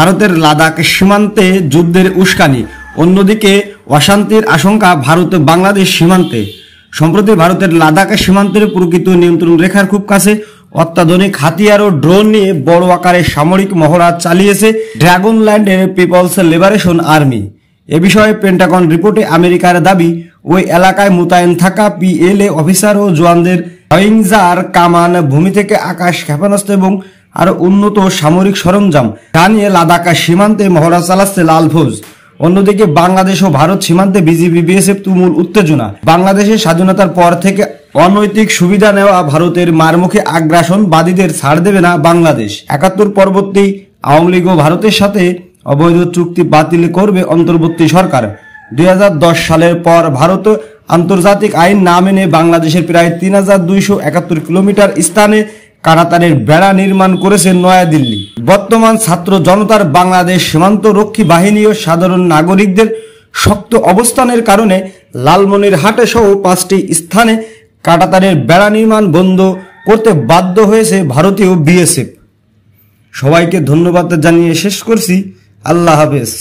ভারতের লাদাখ সীমান্তে যুদ্ধের উস্কানি, অন্যদিকে অশান্তির আশঙ্কা ভারত বাংলাদেশ সীমান্তে। সম্প্রতি ভারতের লাদাখ সীমান্তের প্রকৃত নিয়ন্ত্রণ রেখার খুব কাছে অত্যাধুনিক হাতিয়ার ও ড্রোন নিয়ে বড় আকারে সামরিক মহড়া চালিয়েছে ড্রাগনল্যান্ডের পিপলস লিবারেশন আর্মি। এ বিষয়ে পেন্টাগন রিপোর্টে আমেরিকার দাবি, ওই এলাকায় মোতায়েন থাকা পিএলএ অফিসার ও জওয়ানদের হইংজার কামান, ভূমি থেকে আকাশ ক্ষেপণাস্ত্র এবং আরো উন্নত সামরিক সরঞ্জাম তা নিয়ে লাদাখ সীমান্তে মহড়া চালাচ্ছে লাল ফৌজ। অন্যদিকে বাংলাদেশ ও ভারত সীমান্তে বিজিবি বিএসএফ তুমুল উত্তেজনা। বাংলাদেশের স্বাধীনতার পর থেকে অনৈতিক সুবিধা নেওয়া ভারতের মারমুখে আগ্রাসনবাদীদের ছাড় দেবে না বাংলাদেশ। ৭১ পরবর্তী আওয়ামী লীগ ও ভারতের সাথে অবৈধ চুক্তি বাতিল করবে অন্তর্বর্তী সরকার। ২০১০ সালের পর ভারত আন্তর্জাতিক আইন না মেনে বাংলাদেশের প্রায় ৩,২৭১ কিলোমিটার স্থানে কাঁটাতারের বেড়া নির্মাণ করেছে নয়াদিল্লি। বর্তমান ছাত্র জনতার বাংলাদেশ সীমান্ত রক্ষী বাহিনী ও সাধারণ নাগরিকদের শক্ত অবস্থানের কারণে লালমনিরহাটে সহ ৫টি স্থানে কাঁটাতারের বেড়া নির্মাণ বন্ধ করতে বাধ্য হয়েছে ভারতীয় বিএসএফ। সবাইকে ধন্যবাদ জানিয়ে শেষ করছি। আল্লাহ হাফেজ।